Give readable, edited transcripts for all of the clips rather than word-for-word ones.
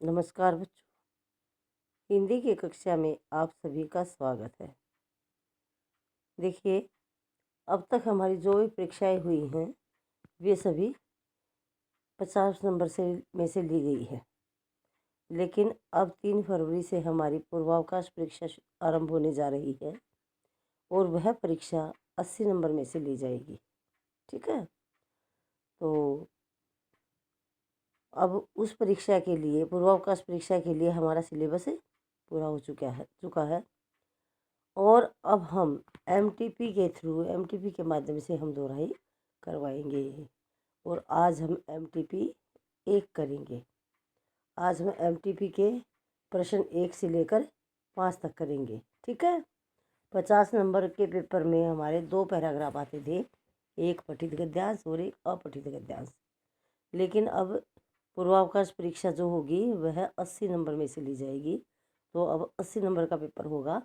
नमस्कार बच्चों। हिंदी की कक्षा में आप सभी का स्वागत है। देखिए, अब तक हमारी जो भी परीक्षाएं हुई हैं वे सभी 50 नंबर में से ली गई है। लेकिन अब 3 फरवरी से हमारी पूर्वावकाश परीक्षा आरंभ होने जा रही है और वह परीक्षा 80 नंबर में से ली जाएगी। ठीक है, तो अब उस परीक्षा के लिए, पूर्वावकाश परीक्षा के लिए हमारा सिलेबस पूरा हो चुका है और अब हम एमटीपी के माध्यम से हम दोहराई करवाएंगे। और आज हम एमटीपी 1 करेंगे। आज हम एमटीपी के प्रश्न 1 से लेकर 5 तक करेंगे। ठीक है, 50 नंबर के पेपर में हमारे 2 पैराग्राफ आते थे, एक पठित गद्यांश और एक अपठित गद्यांश। लेकिन अब पूर्वावकाश परीक्षा जो होगी वह 80 नंबर में से ली जाएगी। तो अब 80 नंबर का पेपर होगा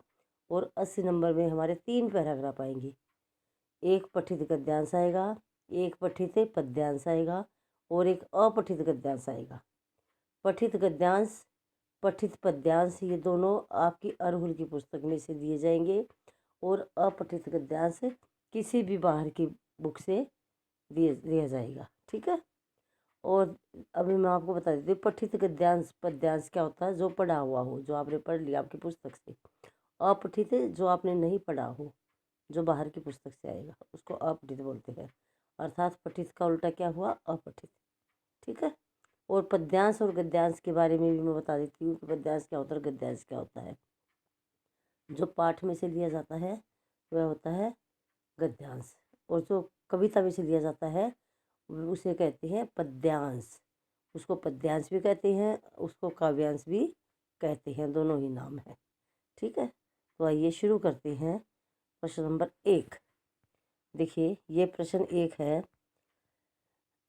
और 80 नंबर में हमारे 3 पैराग्राफ आएंगे। एक पठित गद्यांश आएगा, एक पठित पद्यांश आएगा और एक अपठित गद्यांश आएगा। पठित गद्यांश, पठित पद्यांश ये दोनों आपकी अरहुल की पुस्तक में से दिए जाएंगे और अपठित गद्यांश किसी भी बाहर की बुक से दिया जाएगा। ठीक है, और अभी मैं आपको बता देती हूँ पठित गद्यांश पद्यांश क्या होता है। जो पढ़ा हुआ हो, जो आपने पढ़ लिया आपकी पुस्तक से। अपठित जो आपने नहीं पढ़ा हो, जो बाहर की पुस्तक से आएगा, उसको अपठित बोलते हैं। अर्थात पठित का उल्टा क्या हुआ, अपठित। ठीक है, और पद्यांश और गद्यांश के बारे में भी मैं बता देती हूँ कि पद्यांश क्या होता है, गद्यांश क्या होता है। जो पाठ में से लिया जाता है वह होता है गद्यांश, और जो कविता में से लिया जाता है उसे कहते हैं पद्यांश। उसको पद्यांश भी कहते हैं, उसको काव्यांश भी कहते हैं, दोनों ही नाम है। ठीक है, तो आइए शुरू करते हैं। प्रश्न नंबर 1। देखिए, ये प्रश्न 1 है।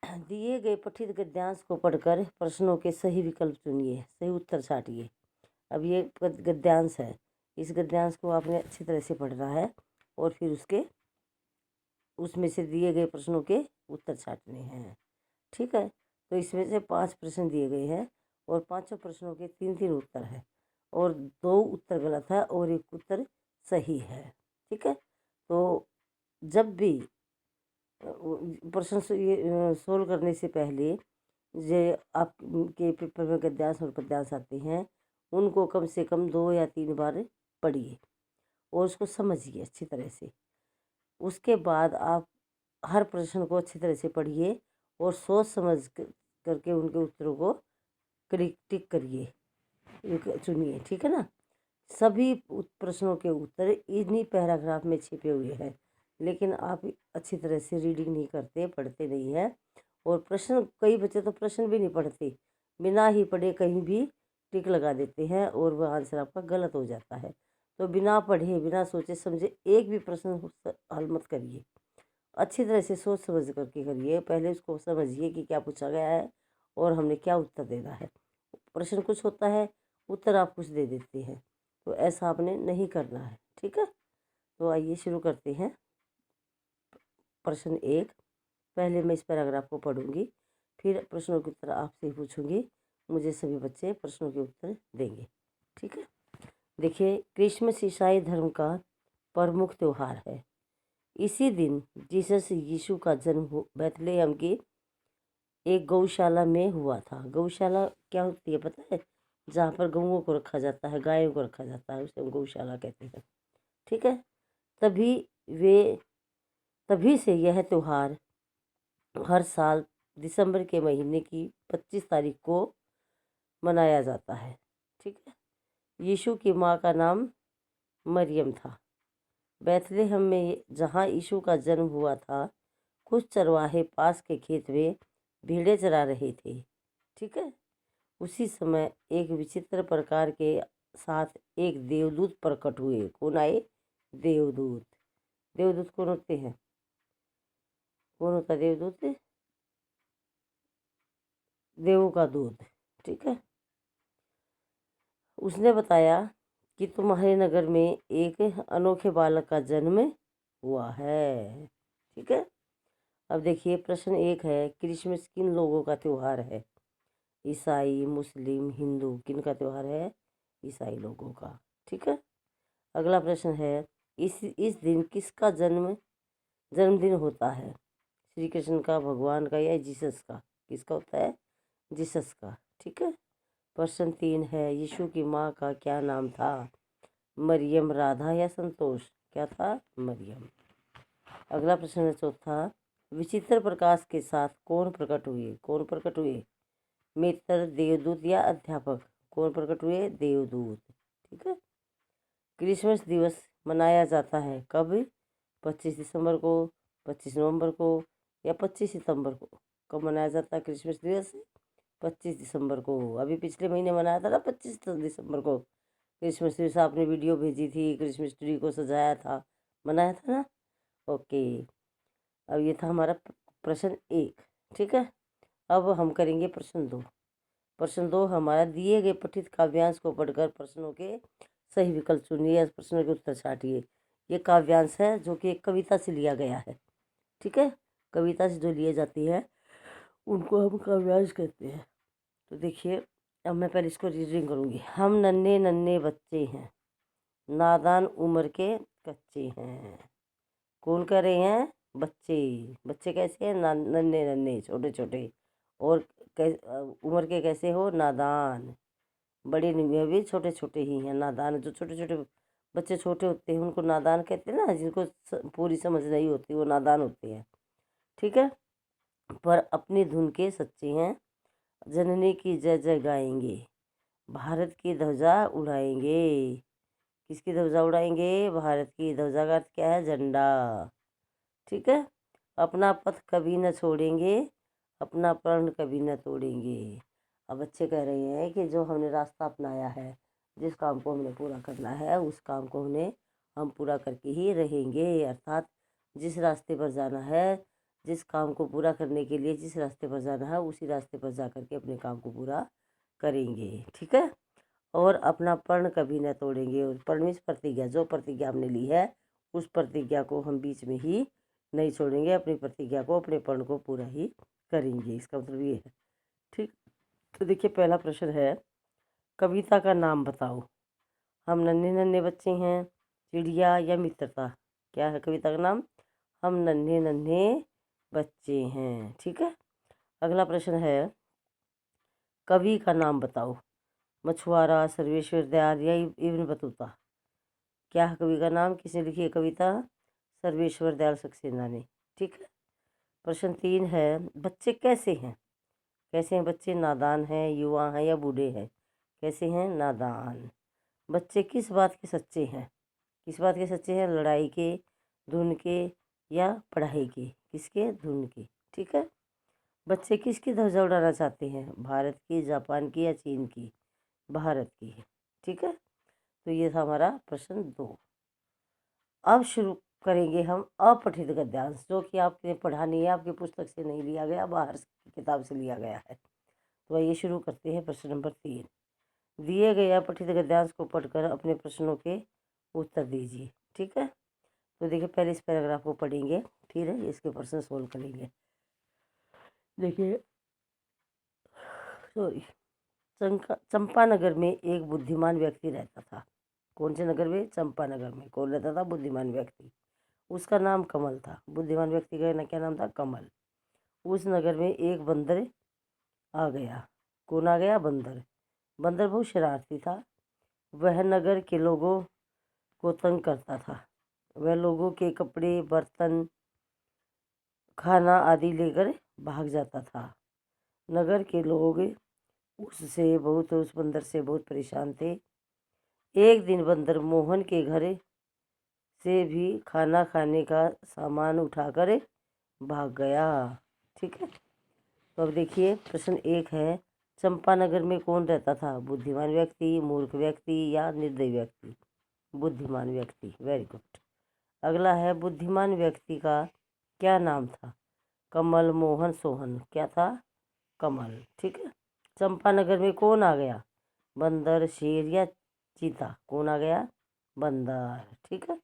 दिए गए पठित गद्यांश को पढ़कर प्रश्नों के सही विकल्प चुनिए, सही उत्तर छाटिए। अब ये गद्यांश है, इस गद्यांश को आपने अच्छी तरह से पढ़ना है और फिर उसमें से दिए गए प्रश्नों के उत्तर छाटने हैं। ठीक है, तो इसमें से 5 प्रश्न दिए गए हैं और 5 प्रश्नों के 3-3 उत्तर है और 2 उत्तर गलत है और 1 उत्तर सही है। ठीक है, तो जब भी प्रश्न ये सोल्व करने से पहले जो आपके पेपर में गद्यांश और पद्यांश आते हैं उनको कम से कम 2 या 3 बार पढ़िए और उसको समझिए अच्छी तरह से। उसके बाद आप हर प्रश्न को अच्छी तरह से पढ़िए और सोच समझ करके उनके उत्तरों को टिक करिए, चुनिए। ठीक है ना, सभी प्रश्नों के उत्तर इन्हीं पैराग्राफ में छिपे हुए हैं, लेकिन आप अच्छी तरह से रीडिंग नहीं करते, पढ़ते नहीं हैं। और प्रश्न, कई बच्चे तो प्रश्न भी नहीं पढ़ते, बिना ही पढ़े कहीं भी टिक लगा देते हैं और वह आंसर आपका गलत हो जाता है। तो बिना पढ़े, बिना सोचे समझे एक भी प्रश्न हल मत करिए, अच्छी तरह से सोच समझ करके करिए। पहले उसको समझिए कि क्या पूछा गया है और हमने क्या उत्तर देना है। प्रश्न कुछ होता है, उत्तर आप कुछ दे देते हैं, तो ऐसा आपने नहीं करना है। ठीक है, तो आइए शुरू करते हैं। प्रश्न 1। पहले मैं इस पैराग्राफ को पढ़ूंगी, फिर प्रश्नों के उत्तर आपसे पूछूंगी, मुझे सभी बच्चे प्रश्नों के उत्तर देंगे। ठीक है, देखिए, क्रिसमस ईसाई धर्म का प्रमुख त्यौहार है। इसी दिन जीसस यीशु का जन्म बैतलहम की एक गौशाला में हुआ था। गौशाला क्या होती है पता है? जहाँ पर गऊओं को रखा जाता है, गायों को रखा जाता है, उसे हम गौशाला कहते हैं। ठीक है, तभी वे तभी से यह त्यौहार हर साल दिसंबर के महीने की 25 तारीख को मनाया जाता है। ठीक है, यीशु की माँ का नाम मरियम था। बैतलहम में जहाँ यीशु का जन्म हुआ था, कुछ चरवाहे पास के खेत में भेड़ें चरा रहे थे। ठीक है, उसी समय एक विचित्र प्रकार के साथ एक देवदूत प्रकट हुए। कौन आए? देवदूत। देवदूत कौन होते हैं? कौन होता है देवदूत? देवों का दूत। ठीक है, उसने बताया कि तुम्हारे नगर में एक अनोखे बालक का जन्म हुआ है। ठीक है, अब देखिए, प्रश्न 1 है, क्रिसमस किन लोगों का त्यौहार है? ईसाई, मुस्लिम, हिंदू, किन का त्यौहार है? ईसाई लोगों का। ठीक है। अगला प्रश्न है, इस दिन किसका जन्मदिन होता है? श्री कृष्ण का, भगवान का, या जीसस का? किसका होता है? जीसस का। ठीक है। प्रश्न 3 है, यीशु की माँ का क्या नाम था? मरियम, राधा, या संतोष? क्या था? मरियम। अगला प्रश्न है चौथा, विचित्र प्रकाश के साथ कौन प्रकट हुए? कौन प्रकट हुए? मित्र, देवदूत, या अध्यापक? कौन प्रकट हुए? देवदूत। ठीक है। क्रिसमस दिवस मनाया जाता है कब? 25 दिसंबर को, 25 नवंबर को, या 25 सितंबर को? कब मनाया जाता है क्रिसमस दिवस? 25 दिसंबर को। अभी पिछले महीने मनाया था ना 25 दिसंबर को क्रिसमस दिवस। आपने वीडियो भेजी थी, क्रिसमस ट्री को सजाया था, मनाया था ना। ओके। अब ये था हमारा प्रश्न 1। ठीक है। अब हम करेंगे प्रश्न 2। प्रश्न 2 हमारा, दिए गए पठित काव्यांश को पढ़कर प्रश्नों के सही विकल्प चुनिए या प्रश्नों के उत्तर छाटिए। ये काव्यांश है जो कि एक कविता से लिया गया है। ठीक है। कविता से जो लिए जाती है उनको हम काव्यांश कहते हैं। तो देखिए, अब मैं पहले इसको रीडिंग करूँगी। हम नन्हे नन्हे बच्चे हैं, नादान उम्र के कच्चे हैं। कौन कर रहे हैं? बच्चे। बच्चे कैसे हैं? नन्हे नन्हे, छोटे छोटे। और उम्र के कैसे हो? नादान। बड़े नहीं भी छोटे छोटे ही हैं। नादान, जो छोटे छोटे बच्चे छोटे होते हैं उनको नादान कहते हैं ना, जिनको पूरी समझ नहीं होती वो नादान होते हैं। ठीक है। पर अपनी धुन के सच्चे हैं, जननी की जय जय गाएंगे, भारत की ध्वजा उड़ाएंगे। किसकी ध्वजा उड़ाएंगे? भारत की ध्वजा का अर्थ क्या है? झंडा। ठीक है। अपना पथ कभी न छोड़ेंगे, अपना प्रण कभी न तोड़ेंगे। अब बच्चे कह रहे हैं कि जो हमने रास्ता अपनाया है, जिस काम को हमने पूरा करना है उस काम को हम पूरा करके ही रहेंगे। अर्थात जिस रास्ते पर जाना है, जिस काम को पूरा करने के लिए जिस रास्ते पर जाना है उसी रास्ते पर जा करके अपने काम को पूरा करेंगे। ठीक है। और अपना प्रण कभी न तोड़ेंगे। और प्रण मीन्स प्रतिज्ञा, जो प्रतिज्ञा हमने ली है उस प्रतिज्ञा को हम बीच में ही नहीं छोड़ेंगे। अपनी प्रतिज्ञा को, अपने प्रण को पूरा ही करेंगे। इसका मतलब ये है। ठीक। तो देखिए, पहला प्रश्न है, कविता का नाम बताओ। हम नन्हे नन्हे बच्चे हैं, चिड़िया, या मित्रता? क्या है कविता का नाम? हम नन्हे नन्हे बच्चे हैं। ठीक है। अगला प्रश्न है, कवि का नाम बताओ। मछुआरा, सर्वेश्वर दयाल, या इब्न बतूता? क्या है कवि का नाम? किसने लिखी है कविता? सर्वेश्वर दयाल सक्सेना ने। ठीक है। प्रश्न 3 है, बच्चे कैसे हैं? कैसे हैं बच्चे? नादान हैं, युवा हैं, या बूढ़े हैं? कैसे हैं? नादान। बच्चे किस बात के सच्चे हैं? किस बात के सच्चे हैं? लड़ाई के, धुन के, या पढ़ाई के? किसके? धुन के। ठीक है। बच्चे किसकी ध्वजा उड़ाना चाहते हैं? भारत की, जापान की, या चीन की? भारत की। ठीक है। तो ये था हमारा प्रश्न 2। अब शुरू करेंगे हम अपठित गद्यांश, जो कि आपने पढ़ा नहीं है, आपकी पुस्तक से नहीं लिया गया, बाहर की किताब से लिया गया है। तो आइए शुरू करते हैं। प्रश्न नंबर 3, दिए गए अपठित गद्यांश को पढ़कर अपने प्रश्नों के उत्तर दीजिए। ठीक है। तो देखिए, पहले इस पैराग्राफ को पढ़ेंगे, फिर इसके प्रश्न सोल्व करेंगे। देखिए, सॉरी, चंपानगर में एक बुद्धिमान व्यक्ति रहता था। कौन से नगर में? चंपानगर में। कौन रहता था? बुद्धिमान व्यक्ति। उसका नाम कमल था। बुद्धिमान व्यक्ति का क्या नाम था? कमल। उस नगर में एक बंदर आ गया। कौन आ गया? बंदर। बंदर बहुत शरारती था। वह नगर के लोगों को तंग करता था। वह लोगों के कपड़े, बर्तन, खाना आदि लेकर भाग जाता था। नगर के लोग उस बंदर से बहुत परेशान थे। एक दिन बंदर मोहन के घर से भी खाना खाने का सामान उठाकर भाग गया। ठीक है। तो अब देखिए, प्रश्न 1 है, चंपानगर में कौन रहता था? बुद्धिमान व्यक्ति, मूर्ख व्यक्ति, या निर्दयी व्यक्ति? बुद्धिमान व्यक्ति। Very good. अगला है, बुद्धिमान व्यक्ति का क्या नाम था? कमल, मोहन, सोहन? क्या था? कमल। ठीक है। चंपानगर में कौन आ गया? बंदर, शेर, या चीता? कौन आ गया? बंदर। ठीक है।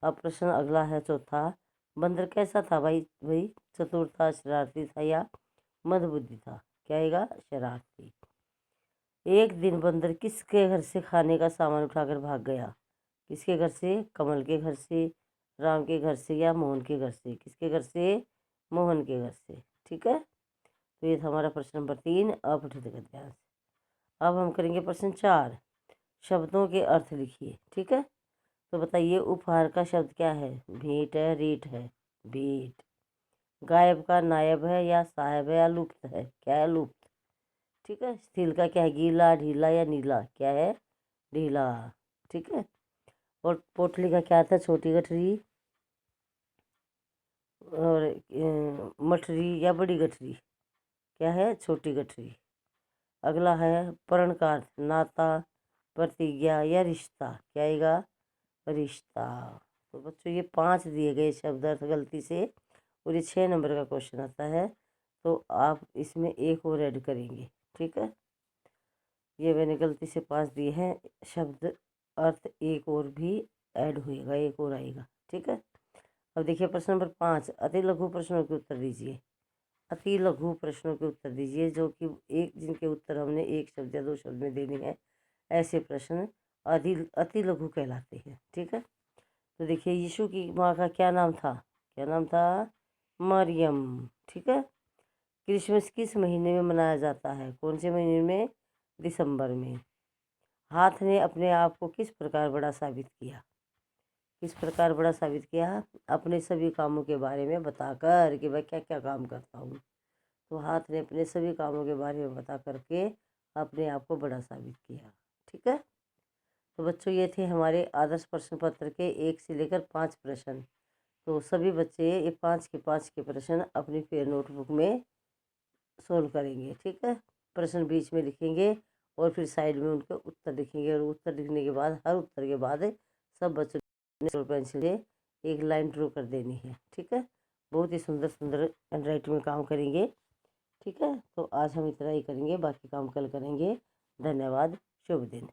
अब प्रश्न अगला है चौथा, बंदर कैसा था भाई? चतुर था, शरारती था, या मंदबुद्धि था? क्या आएगा? शरारती। एक दिन बंदर किसके घर से खाने का सामान उठाकर भाग गया? किसके घर से? कमल के घर से, राम के घर से, या मोहन के घर से? किसके घर से? मोहन के घर से। ठीक है, तो ये था हमारा प्रश्न नंबर 3 अपठित गद्यांश। अब हम करेंगे प्रश्न 4, शब्दों के अर्थ लिखिए। ठीक है, तो बताइए उपहार का शब्द क्या है? भेंट है, रेट है? भेंट। गायब का नायब है या साहब है या लुप्त है? क्या है? लुप्त। ठीक है, स्टील का क्या है? गीला, ढीला या नीला? क्या है? ढीला। ठीक है, और पोटली का क्या था? छोटी गठरी और मठरी या बड़ी गठरी? क्या है? छोटी गठरी। अगला है पर्ण का अर्थ, नाता, प्रतिज्ञा या रिश्ता? क्या आएगा? रिश्ता। तो बच्चों ये 5 दिए गए शब्द अर्थ गलती से, और ये 6 नंबर का क्वेश्चन आता है, तो आप इसमें एक और ऐड करेंगे। ठीक है, ये मैंने गलती से 5 दिए हैं शब्द अर्थ, एक और भी ऐड होएगा, एक और आएगा। ठीक है, अब देखिए प्रश्न नंबर 5, अति लघु प्रश्नों के उत्तर दीजिए। अति लघु प्रश्नों के उत्तर दीजिए, जो कि एक जिनके उत्तर हमने एक शब्द या 2 शब्द में देने हैं, ऐसे प्रश्न अति लघु कहलाते हैं। ठीक है, तो देखिए यीशु की माँ का क्या नाम था? क्या नाम था? मरियम। ठीक है, क्रिसमस किस महीने में मनाया जाता है? कौन से महीने में? दिसंबर में। हाथ ने अपने आप को किस प्रकार बड़ा साबित किया? किस प्रकार बड़ा साबित किया? अपने सभी कामों के बारे में बताकर कि मैं क्या क्या काम करता हूँ। तो हाथ ने अपने सभी कामों के बारे में बता करके अपने आप को बड़ा साबित किया। ठीक है, तो बच्चों ये थे हमारे आदर्श प्रश्न पत्र के 1 से लेकर 5 प्रश्न। तो सभी बच्चे ये 5 के 5 के प्रश्न अपनी फेयर नोटबुक में सोल्व करेंगे। ठीक है, प्रश्न बीच में लिखेंगे और फिर साइड में उनके उत्तर लिखेंगे, और उत्तर लिखने के बाद हर उत्तर के बाद सब बच्चों ने पेंसिल से एक लाइन ड्रॉ कर देनी है। ठीक है, बहुत ही सुंदर सुंदर हैंडराइटिंग में काम करेंगे। ठीक है, तो आज हम इतना ही करेंगे, बाकी काम कल करेंगे। धन्यवाद, शुभ दिन।